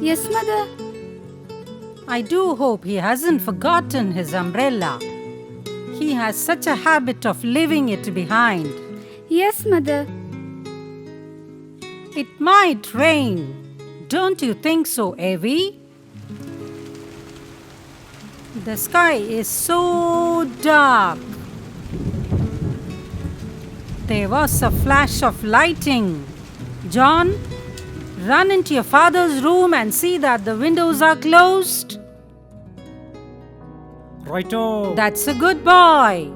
Yes, mother. I do hope he hasn't forgotten his umbrella. He has such a habit of leaving it behind. Yes, mother. It might rain. Don't you think so, Evie? The sky is so dark. There was a flash of lighting. John, run into your father's room and see that the windows are closed. Righto. That's a good boy.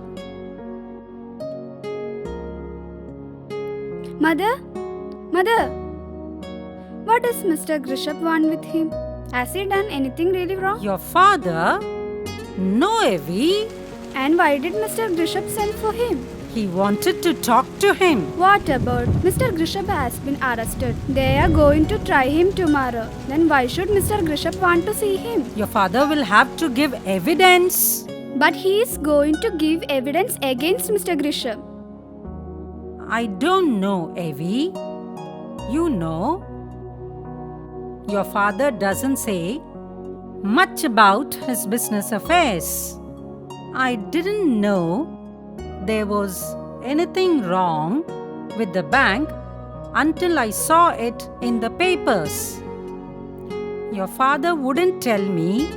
Mother? Mother? What does Mr. Grisham want with him? Has he done anything really wrong? Your father? No, Evie. And why did Mr. Grisham send for him? He wanted to talk to him. What about Mr. Grisham has been arrested? They are going to try him tomorrow. Then why should Mr. Grisham want to see him? Your father will have to give evidence. But he is going to give evidence against Mr. Grisham. I don't know, Evie. You know, your father doesn't say much about his business affairs. I didn't know there was anything wrong with the bank until I saw it in the papers. Your father wouldn't tell me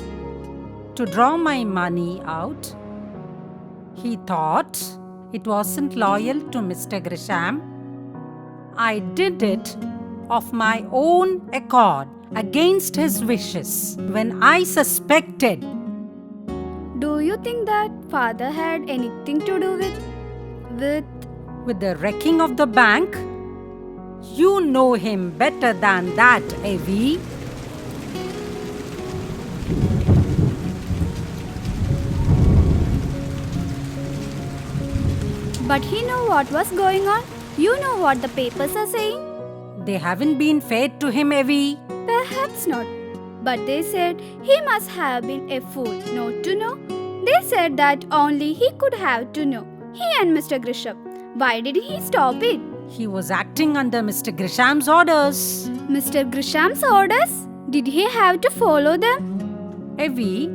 to draw my money out. He thought it wasn't loyal to Mr. Grisham. I did it of my own accord against his wishes when I suspected. Do you think that father had anything to do with the wrecking of the bank? You know him better than that, Evie. But he knew what was going on. You know what the papers are saying? They haven't been fair to him, Evie. Perhaps not. But they said he must have been a fool not to know. They said that only he could have to know. He and Mr. Grisham. Why did he stop it? He was acting under Mr. Grisham's orders. Mr. Grisham's orders? Did he have to follow them? Evie,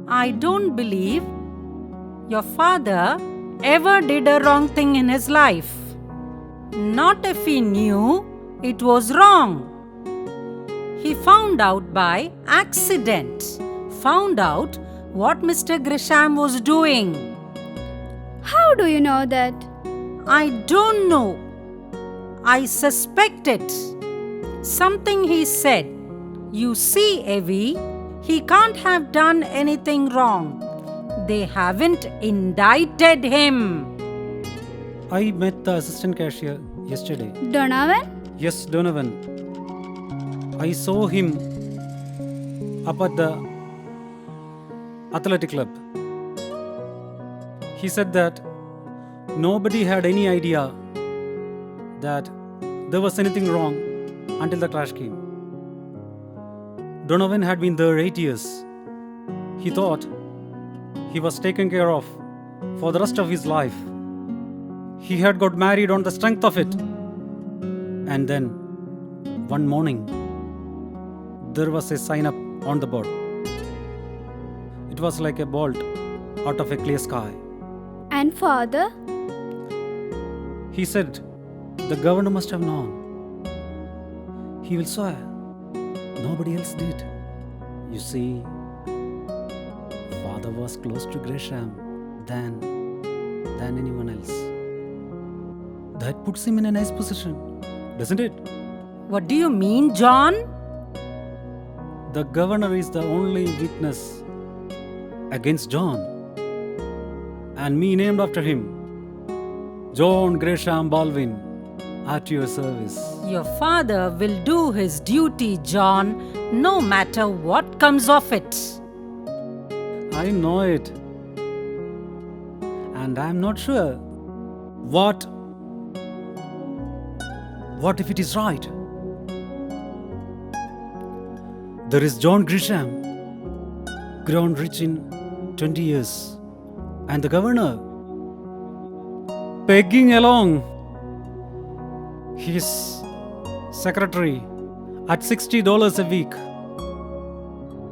I don't believe your father ever did a wrong thing in his life. Not if he knew it was wrong. He found out by accident. Found out what Mr. Grisham was doing. How do you know that? I don't know. I suspect it. Something he said. You see, Evie, he can't have done anything wrong. They haven't indicted him. I met the assistant cashier yesterday. Donovan? Yes, Donovan. I saw him up at the athletic club. He said that nobody had any idea that there was anything wrong until the crash came. Donovan had been there 8 years. He thought he was taken care of for the rest of his life. He had got married on the strength of it. And then, one morning, there was a sign up on the board. It was like a bolt out of a clear sky. And father? He said, the governor must have known. He will swear. Nobody else did. You see, father was close to Grisham than anyone else. That puts him in a nice position, doesn't it? What do you mean, John? The governor is the only witness against John. And me named after him. John Grisham Baldwin, at your service. Your father will do his duty, John, no matter what comes of it. I know it. And I'm not sure. What if it is right? There is John Grisham, grown rich in 20 years, and the governor pegging along his secretary at $60 a week.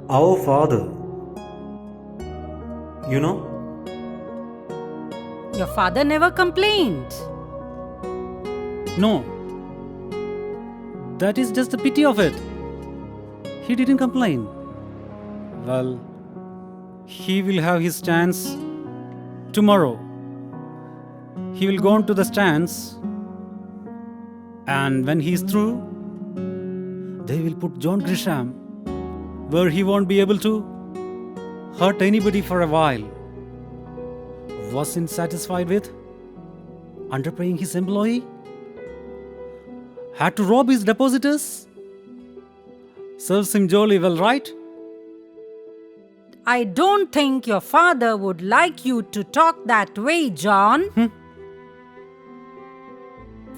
Our father. You know? Your father never complained. No. That is just the pity of it. He didn't complain. Well, he will have his chance tomorrow. He will go on to the stands, and when he is through, they will put John Grisham where he won't be able to hurt anybody for a while. Wasn't satisfied with underpaying his employee? Had to rob his depositors? Serves him jolly well, right? I don't think your father would like you to talk that way, John.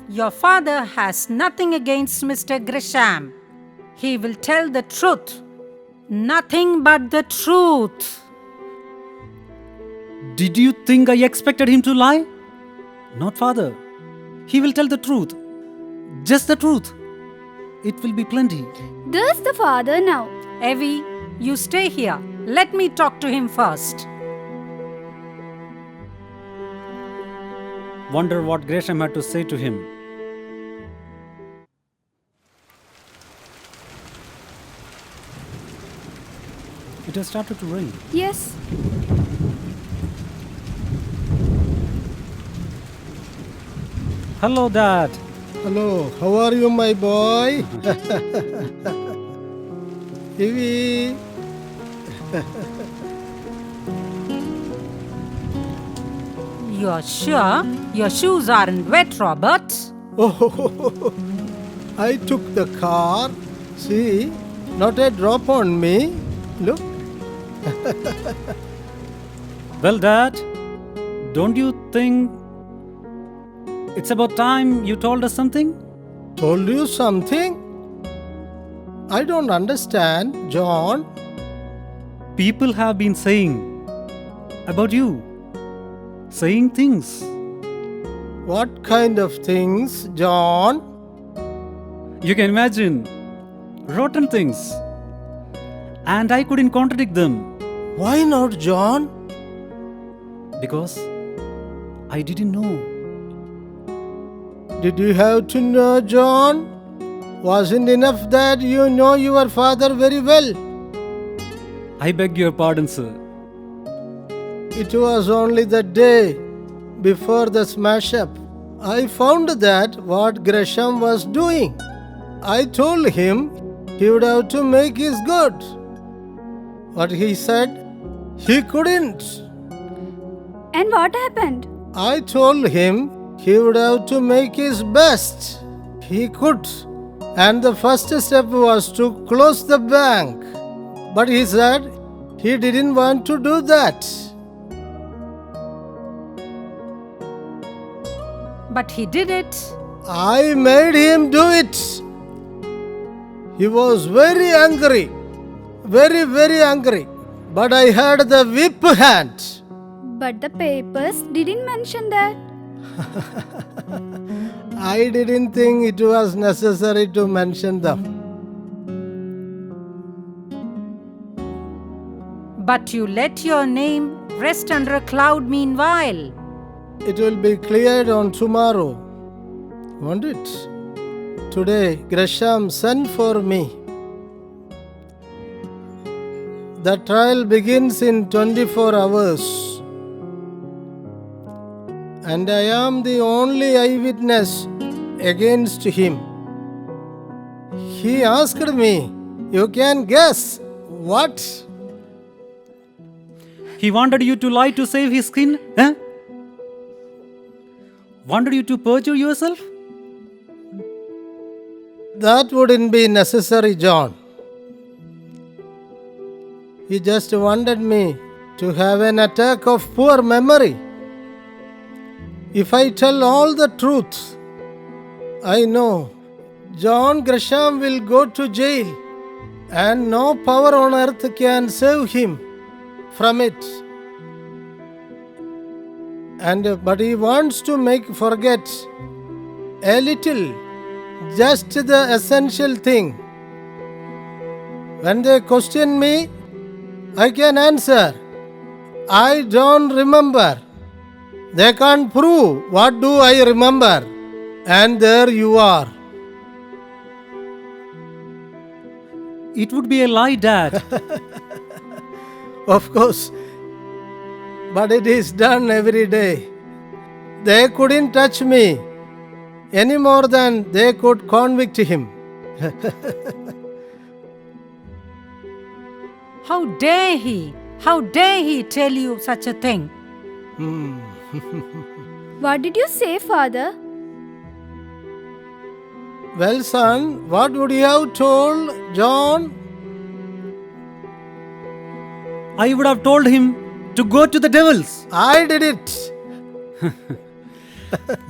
Your father has nothing against Mr. Grisham. He will tell the truth. Nothing but the truth. Did you think I expected him to lie? Not father. He will tell the truth. Just the truth. It will be plenty. There's the father now. Evie, you stay here. Let me talk to him first. Wonder what Gresham had to say to him. It has started to rain. Yes. Hello, Dad. Hello, how are you, my boy? Evie. You're sure your shoes aren't wet, Robert? Oh, I took the car. See, not a drop on me. Look. Well, Dad, don't you think it's about time you told us something? Told you something? I don't understand, John. People have been saying about you, saying things. What kind of things, John? You can imagine, rotten things. And I couldn't contradict them Why not, John? because I didn't know. Did you have to know, John? Wasn't enough that you know your father very well? I beg your pardon, sir. It was only the day before the smash up. I found that what Gresham was doing. I told him he would have to make his good. But he said he couldn't. And what happened? I told him he would have to make his best. He could. And the first step was to close the bank. But he said he didn't want to do that. But he did it. I made him do it. He was very angry. Very, very angry. But I had the whip hand. But the papers didn't mention that. I didn't think it was necessary to mention them. But you let your name rest under a cloud meanwhile. It will be cleared on tomorrow, won't it? Today, Gresham sent for me. The trial begins in 24 hours. And I am the only eyewitness against him. He asked me, you can guess what? He wanted you to lie to save his skin? Eh? Wanted you to perjure yourself? That wouldn't be necessary, John. He just wanted me to have an attack of poor memory. If I tell all the truth, I know John Gresham will go to jail and no power on earth can save him from it. But he wants to make forget a little, just the essential thing, When they question me, I can answer, I don't remember. They can't prove what do I remember. And there you are. It would be a lie, Dad. Of course, but it is done every day. They couldn't touch me any more than they could convict him. How dare he? How dare he tell you such a thing? What did you say, Father? Well, son, what would you have told John? I would have told him to go to the devils. I did it.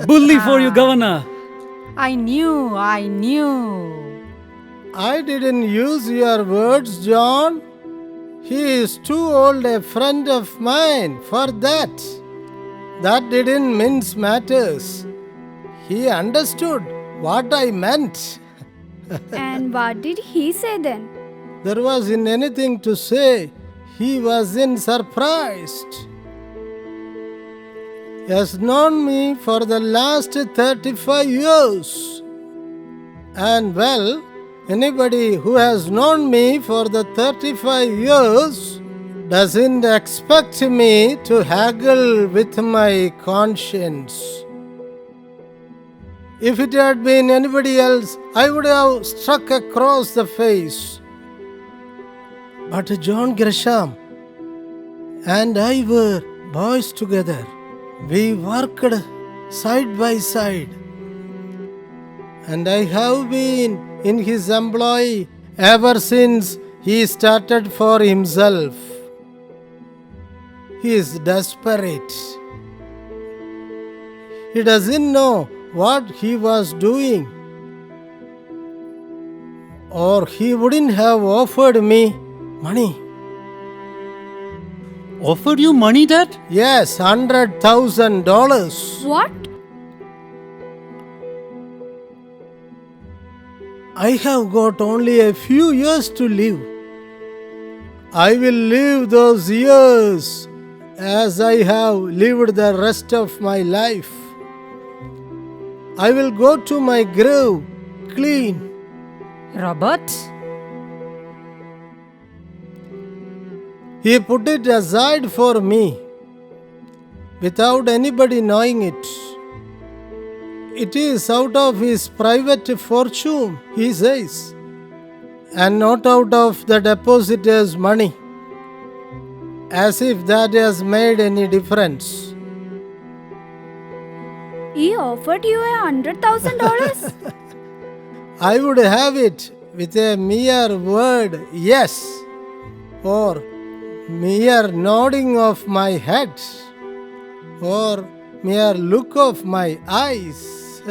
Bully for you, Governor. I knew. I didn't use your words, John. He is too old a friend of mine for that. That didn't mince matters. He understood what I meant. And what did he say then? There wasn't anything to say. He wasn't surprised. He has known me for the last 35 years. And well, anybody who has known me for the 35 years doesn't expect me to haggle with my conscience. If it had been anybody else, I would have struck across the face. But John Grisham and I were boys together. We worked side by side. And I have been in his employ ever since he started for himself. He is desperate. He doesn't know what he was doing, or he wouldn't have offered me money. Offered you money, Dad? Yes, $100,000. What? I have got only a few years to live. I will live those years as I have lived the rest of my life. I will go to my grave clean. Robert? He put it aside for me without anybody knowing it. It is out of his private fortune, he says, and not out of the depositor's money, as if that has made any difference. He offered you $100,000? I would have it with a mere word yes, or mere nodding of my head, or mere look of my eyes.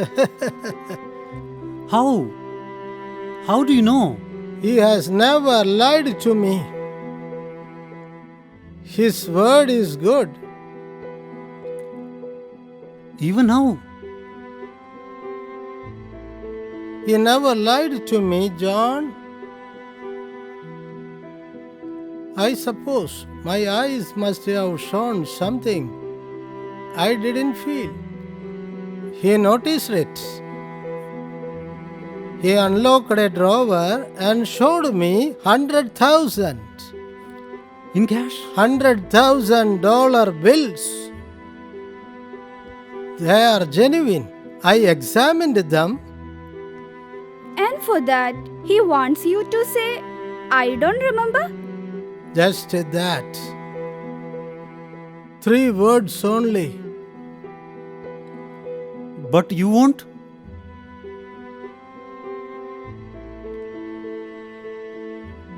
How? How do you know? He has never lied to me. His word is good. Even now? He never lied to me, John. I suppose my eyes must have shown something I didn't feel. He noticed it. He unlocked a drawer and showed me 100,000. In cash? $100,000 bills. They are genuine. I examined them. And for that, he wants you to say, I don't remember? Just that. 3 words only. But you won't?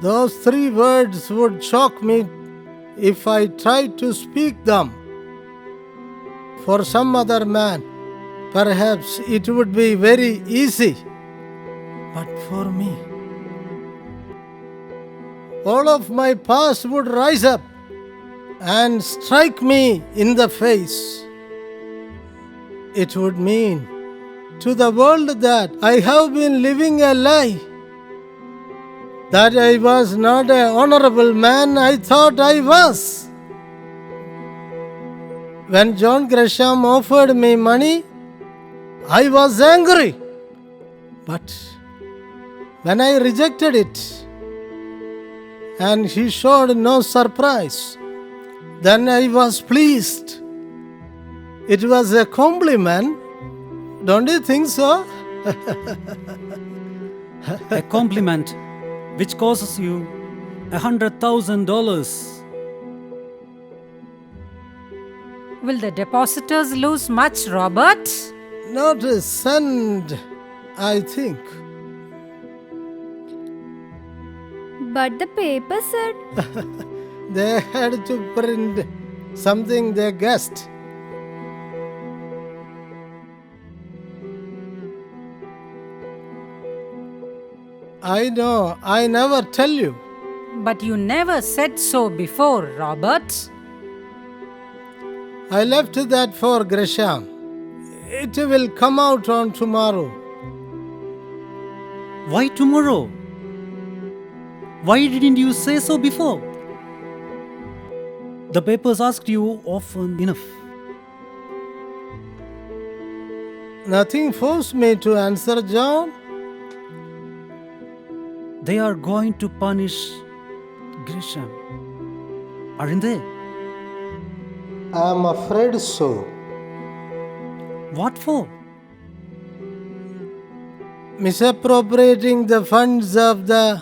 Those 3 words would shock me if I tried to speak them. For some other man, perhaps it would be very easy. But for me, all of my past would rise up and strike me in the face. It would mean to the world that I have been living a lie. that I was not an honorable man I thought I was. When John Gresham offered me money, I was angry. But when I rejected it and he showed no surprise, then I was pleased. It was a compliment. Don't you think so? A compliment which costs you $100,000. Will the depositors lose much, Robert? Not a cent, I think. But the paper said, They had to print something they guessed. I know, I never tell you. But you never said so before, Robert. I left that for Gresham. It will come out on tomorrow. Why tomorrow? Why didn't you say so before? The papers asked you often enough. Nothing forced me to answer, John. They are going to punish Gresham, aren't they? I am afraid so. What for? Misappropriating the funds of the...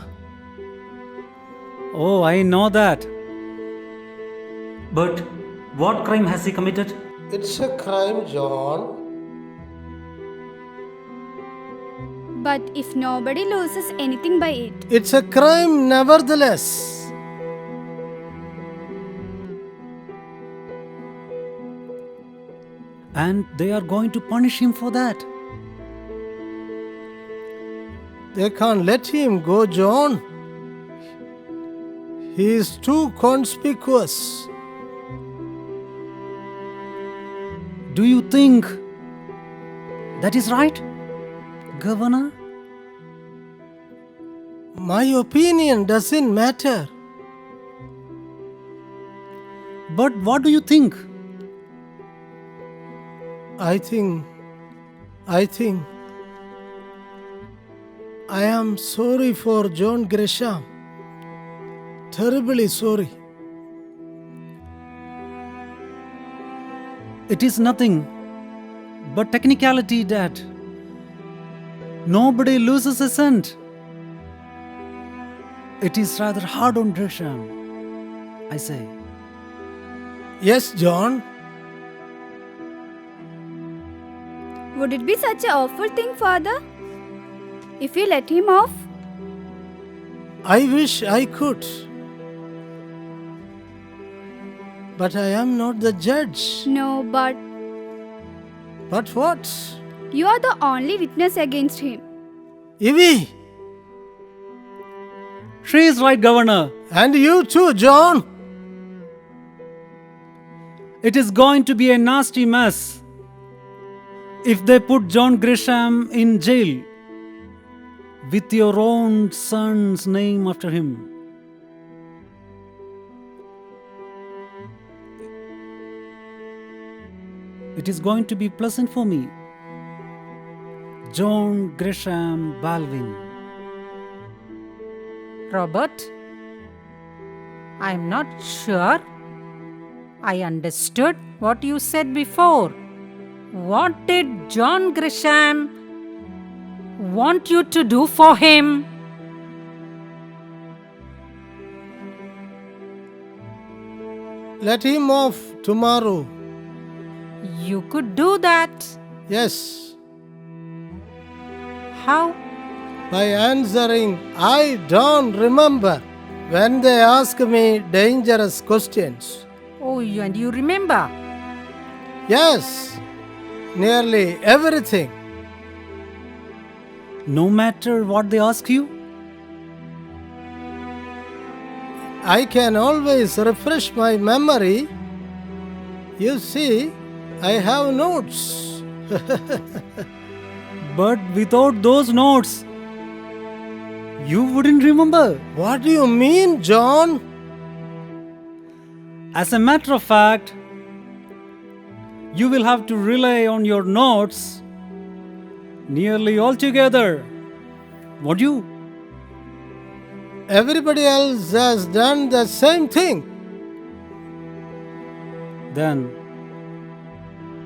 Oh, I know that. But what crime has he committed? It's a crime, John. but if nobody loses anything by it, It's a crime, nevertheless. And they are going to punish him for that. They can't let him go, John. He is too conspicuous. Do you think that is right, Governor? My opinion doesn't matter. But what do you think? I think I am sorry for John Gresham. Terribly sorry. It is nothing but technicality, Dad. Nobody loses a cent. It is rather hard on Gresham, I say. Yes, John. would it be such an awful thing, Father, if we let him off? I wish I could. But I am not the judge. No, but But what? you are the only witness against him. Evie! She is right, Governor. And you too, John. It is going to be a nasty mess if they put John Gresham in jail with your own son's name after him. It is going to be pleasant for me. John Gresham Baldwin. Robert, I'm not sure I understood what you said before. What did John Gresham want you to do for him? Let him off tomorrow. You could do that. Yes. How? By answering, I don't remember when they ask me dangerous questions. Oh, and you remember? Yes, nearly everything. No matter what they ask you? I can always refresh my memory. You see, I have notes. But without those notes, You wouldn't remember. What do you mean, John? As a matter of fact, you will have to rely on your notes nearly altogether. Won't you? Everybody else has done the same thing. Then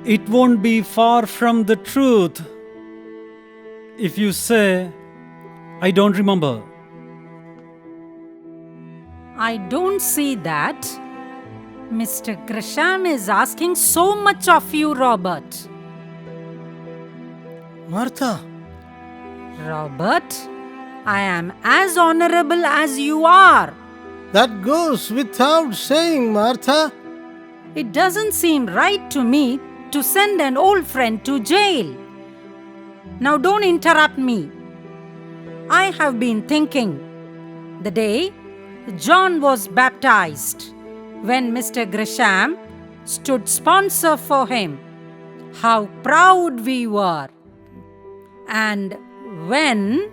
it won't be far from the truth if you say, I don't remember. I don't see that. Mr. Grisham is asking so much of you, Robert. Martha, Robert, I am as honorable as you are. that goes without saying, Martha. It doesn't seem right to me to send an old friend to jail. Now don't interrupt me. I have been thinking. The day John was baptized, when Mr. Grisham stood sponsor for him, how proud we were. And when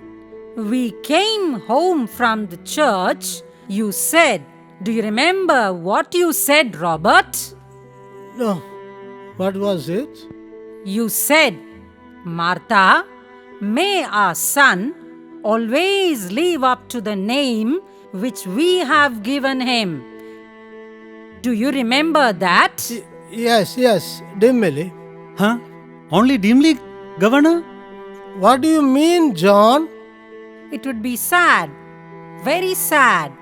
we came home from the church, you said, do you remember what you said, Robert? No, what was it? You said, Martha, may our son always live up to the name which we have given him. Do you remember that? Yes, dimly. Huh? Only dimly, Governor? What do you mean, John? It would be sad, very sad,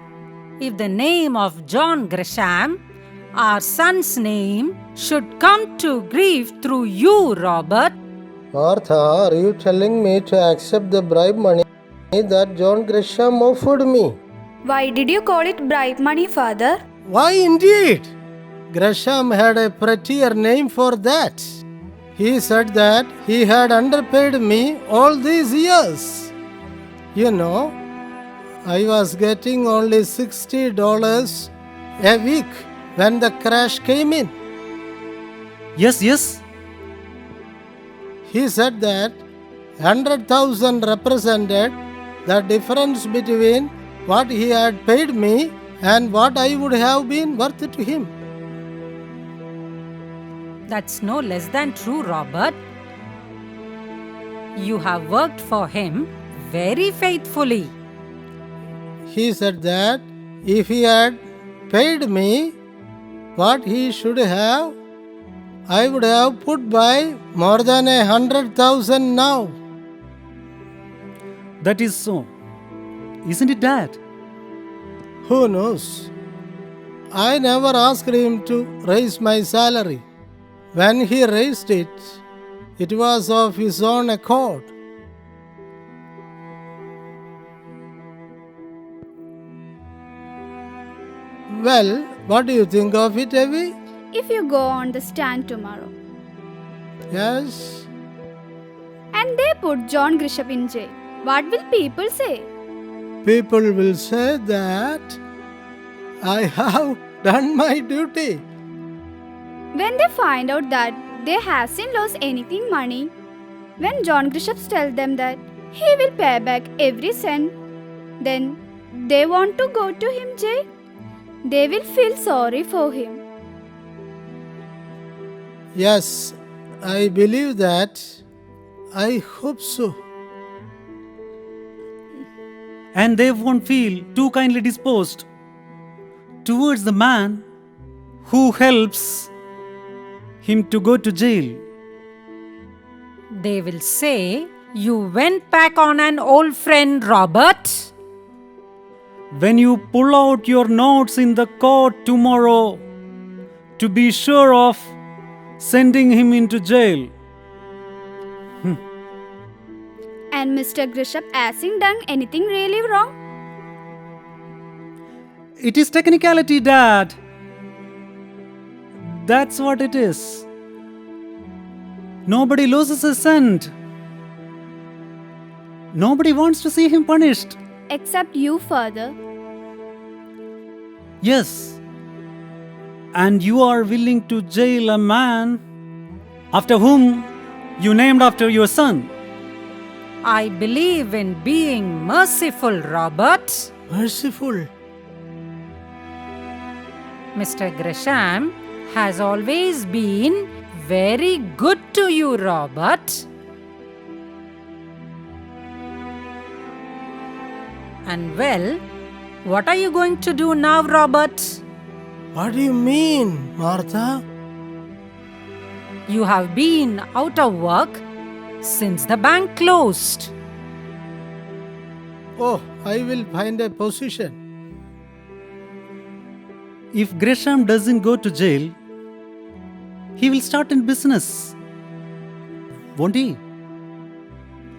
if the name of John Grisham, our son's name, should come to grief through you, Robert. Martha, are you telling me to accept the bribe money that John Grisham offered me? Why did you call it bribe money, Father? Why indeed? Grisham had a prettier name for that. He said that he had underpaid me all these years. You know, I was getting only $60 a week when the crash came in. Yes. He said that 100,000 represented the difference between what he had paid me and what I would have been worth to him. That's no less than true, Robert. You have worked for him very faithfully. He said that if he had paid me what he should have, I would have put by more than 100,000 now. That is so. Isn't it, Dad? Who knows? I never asked him to raise my salary. When he raised it, it was of his own accord. Well, what do you think of it, Evie? If you go on the stand tomorrow Yes. and they put John Grisham in jail, what will people say? People will say that I have done my duty. When they find out that they hasn't lost anything money, when John Grisham tells them that he will pay back every cent, then they want to go to him jail. They will feel sorry for him. Yes, I believe that. I hope so. And they won't feel too kindly disposed towards the man who helps him to go to jail. They will say, you went back on an old friend, Robert. When you pull out your notes in the court tomorrow to be sure of sending him into jail. And Mr. Grisham hasn't done anything really wrong. It is technicality, Dad. That's what it is. Nobody loses a cent. Nobody wants to see him punished. Except you, Father. Yes. And you are willing to jail a man after whom you named after your son. I believe in being merciful, Robert. Merciful. Mr. Gresham has always been very good to you, Robert. And well, what are you going to do now, Robert? What do you mean, Martha? You have been out of work since the bank closed. Oh, I will find a position. If Gresham doesn't go to jail, he will start in business. Won't he?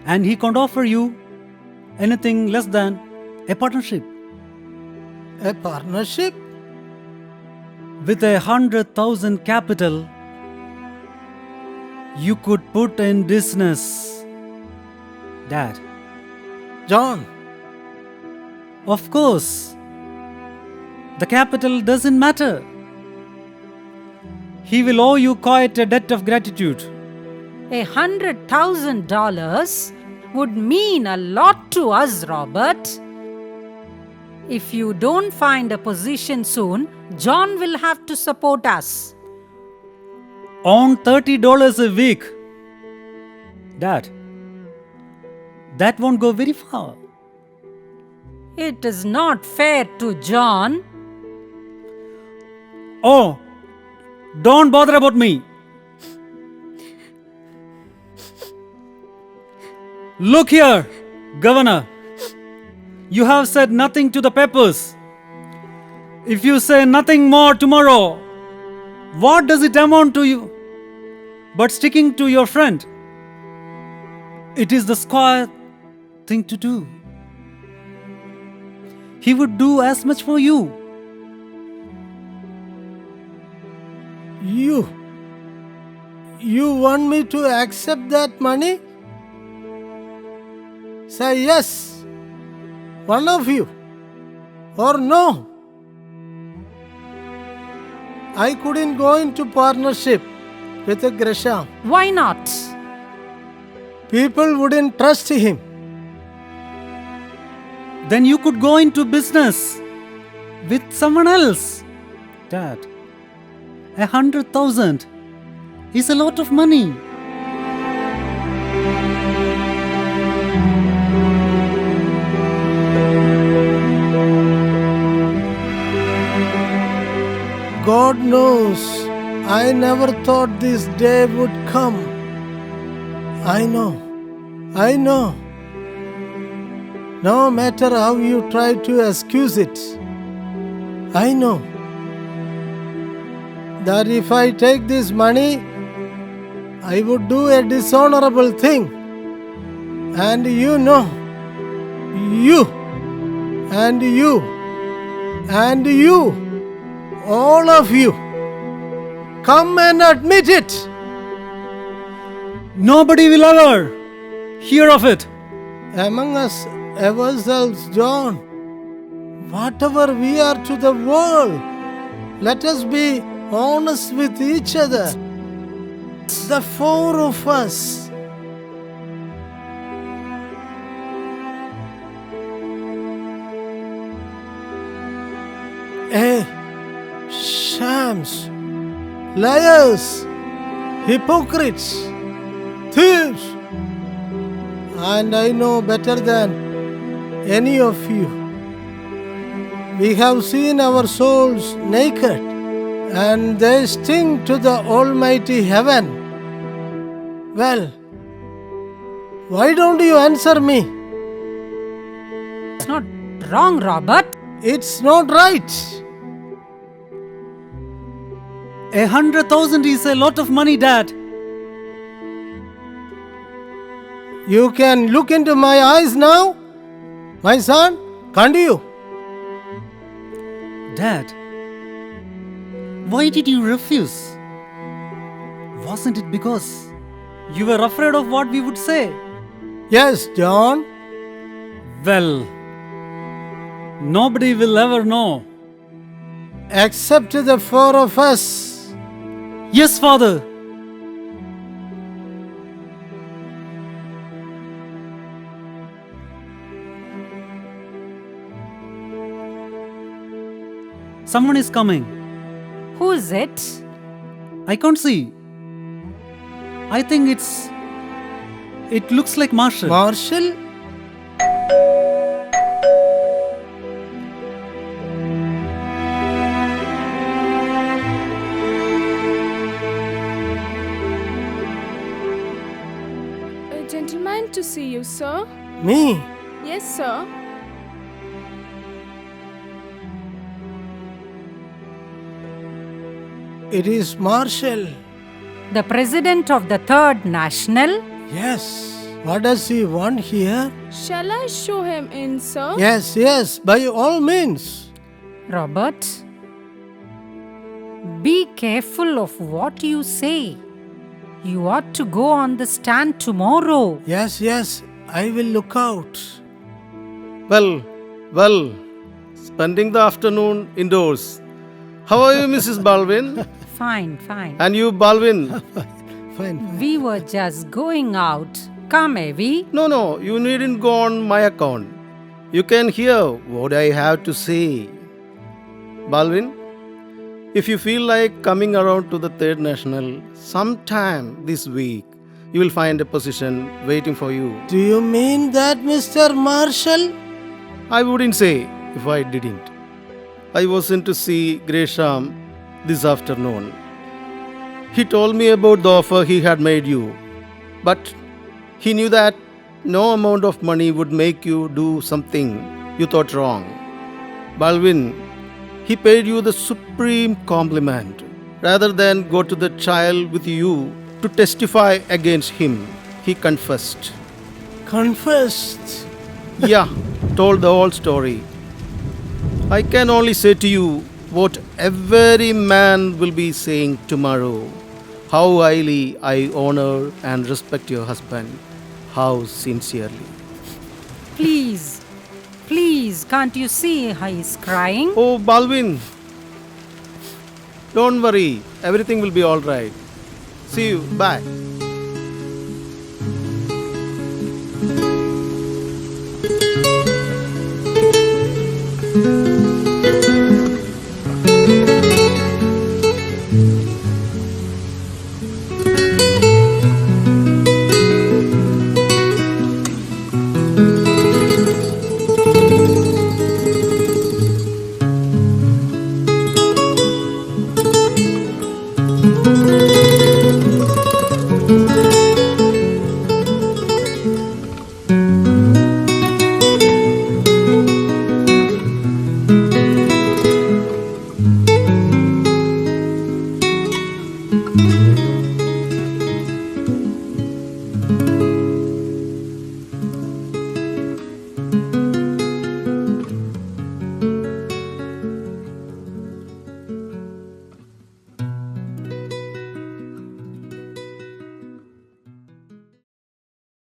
And he can't offer you anything less than a partnership. A partnership? With 100,000 capital, you could put in business. Dad. John, Of course. The capital doesn't matter. He will owe you quite a debt of gratitude. $100,000 would mean a lot to us, Robert. If you don't find a position soon, John will have to support us. On $30 a week. Dad, that won't go very far. It is not fair to John. Oh, don't bother about me. Look here, Governor. You have said nothing to the papers. If you say nothing more tomorrow, what does it amount to you? But sticking to your friend. It is the square thing to do. He would do as much for you. You want me to accept that money? Say yes, one of you, or no. I couldn't go into partnership with a Gresham. Why not? People wouldn't trust him. Then you could go into business with someone else. Dad, 100,000 is a lot of money. God knows, I never thought this day would come. I know. No matter how you try to excuse it, I know that if I take this money, I would do a dishonorable thing. And you know, all of you, come and admit it. Nobody will ever hear of it. Among us ourselves, John, whatever we are to the world, let us be honest with each other. The four of us. Shams, liars, hypocrites, thieves, and I know better than any of you. We have seen our souls naked, and they sting to the Almighty heaven. Well, why don't you answer me? It's not wrong, Robert. It's not right. 100,000 is a lot of money, Dad. You can look into my eyes now, my son, can't you? Dad, why did you refuse? Wasn't it because you were afraid of what we would say? Yes, John. Well, nobody will ever know. Except the four of us. Yes, Father. Someone is coming. Who is it? I can't see. I think it looks like Marshall. Marshall? A gentleman to see you, sir. Me? Yes, sir. It is Marshall. The president of the Third National? Yes. What does he want here? Shall I show him in, sir? Yes, by all means. Robert, be careful of what you say. You ought to go on the stand tomorrow. Yes, I will look out. Well, spending the afternoon indoors. How are you, Mrs. Baldwin? Fine. And you, Baldwin? Fine. We were just going out. Come, Evie. No, you needn't go on my account. You can hear what I have to say. Baldwin, if you feel like coming around to the Third National sometime this week, you will find a position waiting for you. Do you mean that, Mr. Marshall? I wouldn't say if I didn't. I was in to see Gresham this afternoon. He told me about the offer he had made you, but he knew that no amount of money would make you do something you thought wrong. Baldwin, he paid you the supreme compliment. Rather than go to the trial with you to testify against him, he confessed. Confessed? Yeah, told the whole story. I can only say to you what every man will be saying tomorrow. How highly I honor and respect your husband. How sincerely. Please, can't you see how he's crying? Oh, Baldwin. Don't worry. Everything will be all right. See you. Bye.